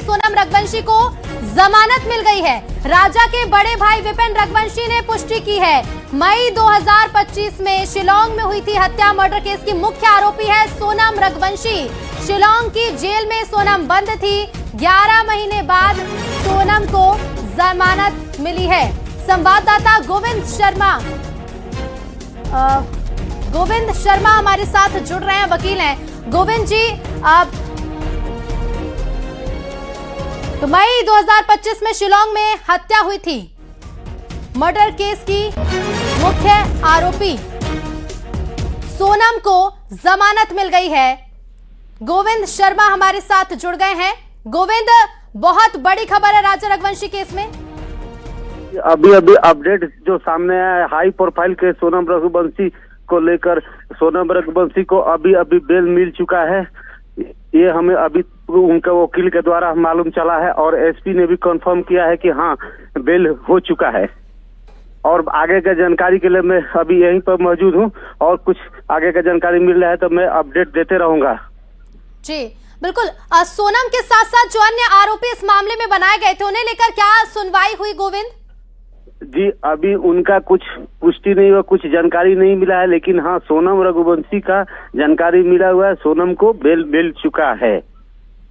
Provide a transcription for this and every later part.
सोनम रघुवंशी को जमानत मिल गई है। राजा के बड़े भाई विपिन रघुवंशी ने पुष्टि की है। मई 2025 में शिलांग में हुई थी हत्या मर्डर केस की मुख्य आरोपी है सोनम रघुवंशी। शिलांग की जेल में सोनम बंद थी। 11 महीने बाद सोनम को जमानत मिली है। संवाददाता गोविंद शर्मा हमारे साथ जुड़ रहे हैं, वकील हैं। गोविंद जी, आप तो मई 2025 में शिलांग में हत्या हुई थी। मर्डर केस की मुख्य आरोपी सोनम को जमानत मिल गई है। गोविंद शर्मा हमारे साथ जुड़ गए हैं। गोविंद, बहुत बड़ी खबर है राजा रघुवंशी केस में। अभी अपडेट जो सामने आया है, हाई प्रोफाइल के सोनम रघुवंशी को लेकर सोनम रघुवंशी को अभी बेल मिल चुका है। ये हमें अभी उनके वकील के द्वारा मालूम चला है और एसपी ने भी कंफर्म किया है कि हाँ, बेल हो चुका है। और आगे का जानकारी के लिए मैं अभी यहीं पर मौजूद हूँ और कुछ आगे का जानकारी मिल रहा है तो मैं अपडेट देते रहूंगा। जी बिल्कुल। सोनम के साथ साथ जो अन्य आरोपी इस मामले में बनाए गए थे, उन्हें लेकर क्या सुनवाई हुई गोविंद? जी, अभी उनका कुछ पुष्टि नहीं हुआ, कुछ जानकारी नहीं मिला है, लेकिन हाँ, सोनम रघुवंशी का जानकारी मिला हुआ है। सोनम को बेल मिल चुका है।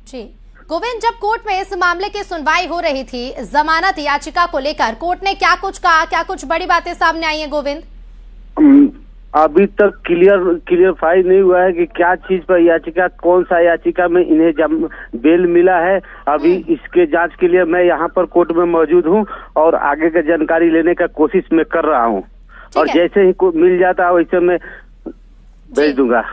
जी गोविंद, जब कोर्ट में इस मामले की सुनवाई हो रही थी जमानत याचिका को लेकर, कोर्ट ने क्या कुछ कहा, क्या कुछ बड़ी बातें सामने आई हैं गोविंद? अभी तक क्लियरफाई नहीं हुआ है कि क्या चीज पर याचिका, कौन सा याचिका में इन्हें बेल मिला है। अभी इसके जांच के लिए मैं यहाँ पर कोर्ट में मौजूद हूँ और आगे की जानकारी लेने का कोशिश मैं कर रहा हूँ और जैसे ही मिल जाता है वैसे मैं भेज दूंगा।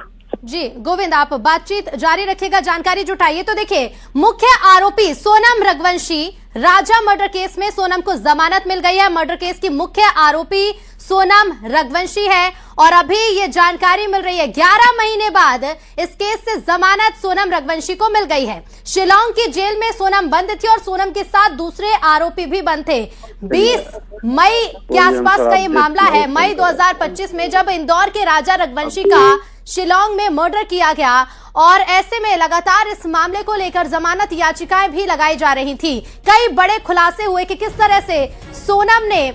जी गोविंद, आप बातचीत जारी रखिएगा, जानकारी जुटाइए। तो देखिए, मुख्य आरोपी सोनम रघुवंशी, राजा मर्डर केस में सोनम को जमानत मिल गई है। मर्डर केस की मुख्य आरोपी सोनम रघुवंशी है और अभी ये जानकारी मिल रही है 11 महीने बाद इस केस से जमानत सोनम रघुवंशी को मिल गई है। शिलांग की जेल में सोनम बंद थी और सोनम के साथ दूसरे आरोपी भी बंद थे। 20 मई के आसपास का ये मामला है। मई 2025 में जब इंदौर के राजा रघुवंशी का शिलांग में मर्डर किया गया और ऐसे में लगातार इस मामले को लेकर जमानत याचिकाएं भी लगाई जा रही थी। कई बड़े खुलासे हुए कि किस तरह से सोनम ने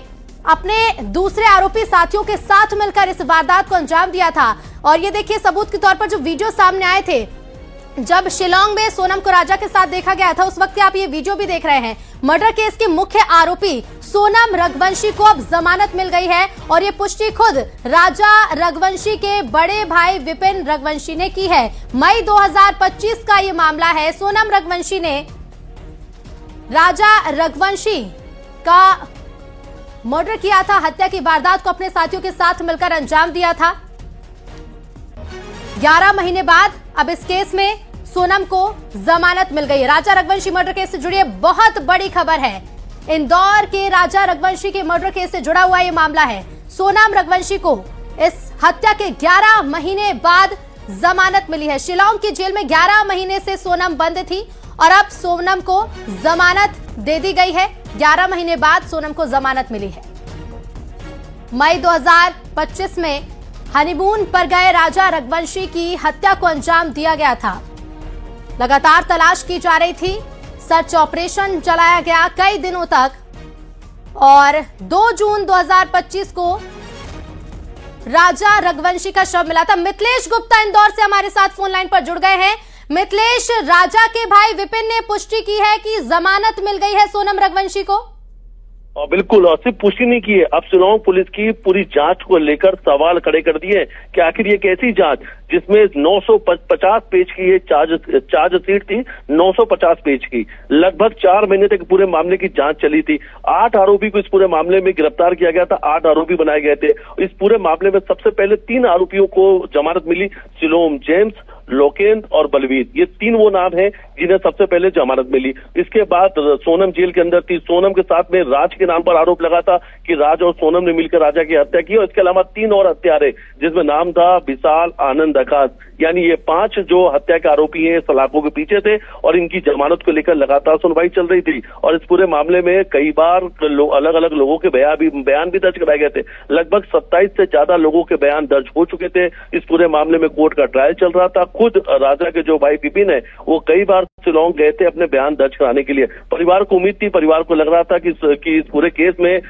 अपने दूसरे आरोपी साथियों के साथ मिलकर इस वारदात को अंजाम दिया था। और ये देखिए, सबूत के तौर पर जो वीडियो सामने आए थे, जब शिलांग में सोनम को राजा के साथ देखा गया था, उस वक्त आप ये वीडियो भी देख रहे हैं। मर्डर केस के मुख्य आरोपी सोनम रघुवंशी को अब जमानत मिल गई है और ये पुष्टि खुद राजा रघुवंशी के बड़े भाई विपिन रघुवंशी ने की है। मई 2025 का ये मामला है। सोनम रघुवंशी ने राजा रघुवंशी का मर्डर किया था, हत्या की वारदात को अपने साथियों के साथ मिलकर अंजाम दिया था। 11 महीने बाद अब इस केस में सोनम को जमानत मिल गई है। राजा रघुवंशी मर्डर केस से जुड़ी बहुत बड़ी खबर है। इंदौर के राजा रघुवंशी के मर्डर केस से जुड़ा हुआ ये मामला है। सोनम रघुवंशी को इस हत्या के 11 महीने बाद जमानत मिली है। शिलांग की जेल में 11 महीने से सोनम बंद थी और अब सोनम को जमानत दे दी गई है। 11 महीने बाद सोनम को जमानत मिली है। मई 2025 में हनीमून पर गए राजा रघुवंशी की हत्या को अंजाम दिया गया था। लगातार तलाश की जा रही थी, सर्च ऑपरेशन चलाया गया कई दिनों तक और 2 जून 2025 को राजा रघुवंशी का शव मिला था। मिथिलेश गुप्ता इंदौर से हमारे साथ फोन लाइन पर जुड़ गए हैं। मिथिलेश, राजा के भाई विपिन ने पुष्टि की है कि जमानत मिल गई है सोनम रघुवंशी को। बिल्कुल, और सिर्फ पुष्टि नहीं की है, अब शिलांग पुलिस की पूरी जांच को लेकर सवाल खड़े कर दिए कि आखिर ये कैसी जांच, जिसमें 950 पेज की ये चार्जशीट थी। 950 पेज की लगभग 4 महीने तक पूरे मामले की जांच चली थी। 8 आरोपी को इस पूरे मामले में गिरफ्तार किया गया था। 8 आरोपी बनाए गए थे। इस पूरे मामले में सबसे पहले 3 आरोपियों को जमानत मिली, सिलोम जेम्स, लोकेंद्र और बलवीर। ये 3 वो नाम हैं जिन्हें सबसे पहले जमानत मिली। इसके बाद सोनम जेल के अंदर थी। सोनम के साथ में राज के नाम पर आरोप लगा था कि राज और सोनम ने मिलकर राजा की हत्या की और इसके अलावा 3 और हत्यारे, जिसमें नाम था विशाल, आनंद, आकाश। यानी ये 5 जो हत्या के आरोपी हैं सलाखों के पीछे थे और इनकी जमानत को लेकर लगातार सुनवाई चल रही थी। और इस पूरे मामले में कई बार अलग अलग लोगों के बयान भी दर्ज कराए गए थे। लगभग 27 से ज्यादा लोगों के बयान दर्ज हो चुके थे। इस पूरे मामले में कोर्ट का ट्रायल चल रहा था। खुद राजा के जो भाई विपिन है वो कई बार शिलोंग गए थे अपने बयान दर्ज कराने के लिए। परिवार को उम्मीद थी, परिवार को लग रहा था कि इस पूरे केस में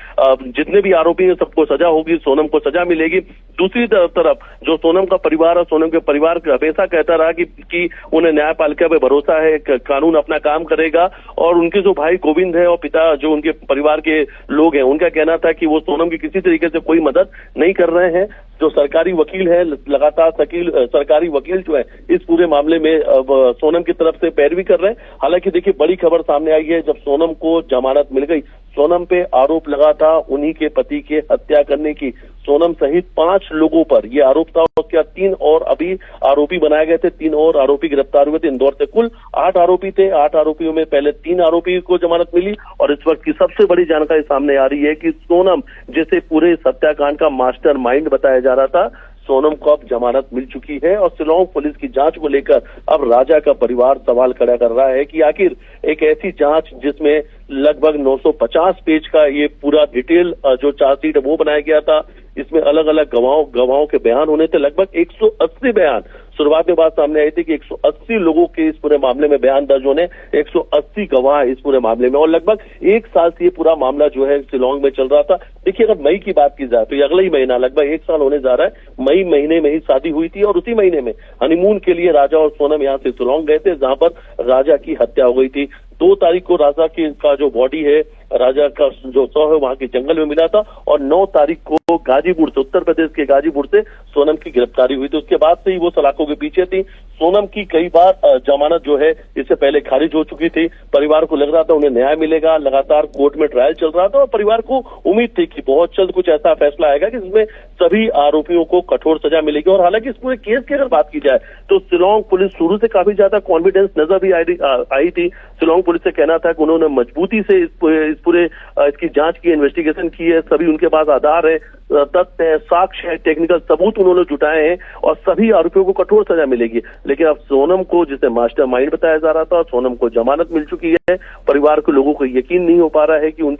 जितने भी आरोपी हैं सबको सजा होगी, सोनम को सजा मिलेगी। दूसरी तरफ जो सोनम का परिवार और सोनम के परिवार हमेशा कहता रहा कि उन्हें न्यायपालिका पे भरोसा है, कानून अपना काम करेगा। और उनके जो भाई गोविंद है और पिता जो उनके परिवार के लोग हैं, उनका कहना था कि वो सोनम की किसी तरीके से कोई मदद नहीं कर रहे हैं। जो सरकारी वकील है, लगातार सरकारी वकील जो है इस पूरे मामले में अब सोनम की तरफ से पैरवी कर रहे हैं। हालांकि देखिए बड़ी खबर सामने आई है, जब सोनम को जमानत मिल गई, सोनम पे आरोप लगा था उन्हीं के पति के हत्या करने की। सोनम सहित 5 लोगों पर यह आरोप था। उसके बाद 3 और अभी आरोपी बनाए गए थे, 3 और आरोपी गिरफ्तार हुए थे इंदौर से। कुल 8 आरोपी थे। 8 आरोपियों में पहले 3 आरोपी को जमानत मिली और इस वक्त की सबसे बड़ी जानकारी सामने आ रही है कि सोनम जिसे पूरे इस हत्याकांड का मास्टरमाइंड बताया जा रहा था, सोनम को अब जमानत मिल चुकी है। और शिलोंग पुलिस की जांच को लेकर अब राजा का परिवार सवाल खड़ा कर रहा है कि आखिर एक ऐसी जांच जिसमें लगभग 950 पेज का ये पूरा डिटेल जो चार्जशीट है वो बनाया गया था, इसमें अलग अलग गवाहों के बयान होने थे, लगभग 180 बयान। शुरुआत में बात सामने आई थी कि 180 लोगों के इस पूरे मामले में बयान दर्ज होने, 180 गवाह इस पूरे मामले में, और लगभग 1 साल से ये पूरा मामला जो है शिलोंग में चल रहा था। देखिए अगर मई की बात की जाए तो ये अगला ही महीना, लगभग 1 साल होने जा रहा है। मई महीने में ही शादी हुई थी और उसी महीने में हनीमून के लिए राजा और सोनम यहाँ से शिलोंग गए थे, जहां पर राजा की हत्या हो गई थी। 2 तारीख को राजा का जो बॉडी है, राजा का जो शव है वहां के जंगल में मिला था और 9 तारीख को गाजीपुर से, उत्तर प्रदेश के गाजीपुर से सोनम की गिरफ्तारी हुई थी। उसके बाद से ही वो सलाखों के पीछे थी। सोनम की कई बार जमानत जो है इससे पहले खारिज हो चुकी थी। परिवार को लग रहा था उन्हें न्याय मिलेगा, लगातार कोर्ट में ट्रायल चल रहा था और परिवार को उम्मीद थी कि बहुत जल्द कुछ ऐसा फैसला आएगा कि जिसमें सभी आरोपियों को कठोर सजा मिलेगी। और हालांकि इस पूरे केस की अगर बात की जाए तो शिलोंग पुलिस शुरू से काफी ज्यादा कॉन्फिडेंस नजर भी आई थी। शिलोंग पुलिस से कहना था कि उन्होंने मजबूती से इसकी जांच की, इन्वेस्टिगेशन की है, सभी उनके पास आधार है, तथ्य है, साक्ष्य है, टेक्निकल सबूत उन्होंने जुटाए हैं और सभी आरोपियों को कठोर सजा मिलेगी। लेकिन अब सोनम को जिसे मास्टरमाइंड बताया जा रहा था, सोनम को जमानत मिल चुकी है। परिवार के लोगों को यकीन नहीं हो पा रहा है कि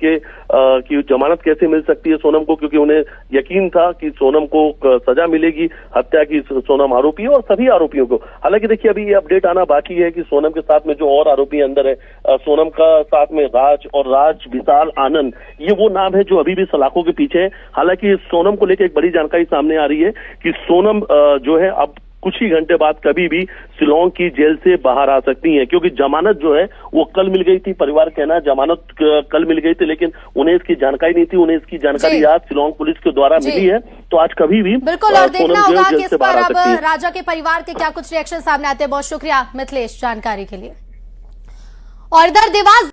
की जमानत कैसे मिल सकती है सोनम को, क्योंकि उन्हें यकीन था कि सोनम को सजा मिलेगी, हत्या की सोनम आरोपी है और सभी आरोपियों को। हालांकि देखिए अभी ये अपडेट आना बाकी है कि सोनम के साथ में जो और आरोपी अंदर है, सोनम का साथ में राज विशाल आनंद, ये वो नाम है जो अभी भी सलाखों के पीछे है। हालांकि सोनम को लेकर एक बड़ी जानकारी सामने आ रही है कि सोनम जो है अब कुछ ही घंटे बाद कभी भी शिलोंग की जेल से बाहर आ सकती हैं, क्योंकि जमानत जो है वो कल मिल गई थी। परिवार कहना जमानत कल मिल गई थी, लेकिन उन्हें इसकी जानकारी नहीं थी। उन्हें इसकी जानकारी आज शिलोंग पुलिस के द्वारा मिली है, तो आज कभी भी बिल्कुल। और देखना होगा कि इस पर अब सकती है। राजा के परिवार के क्या कुछ रिएक्शन सामने आते हैं। बहुत शुक्रिया मिथिलेश जानकारी के लिए। और इधर देवास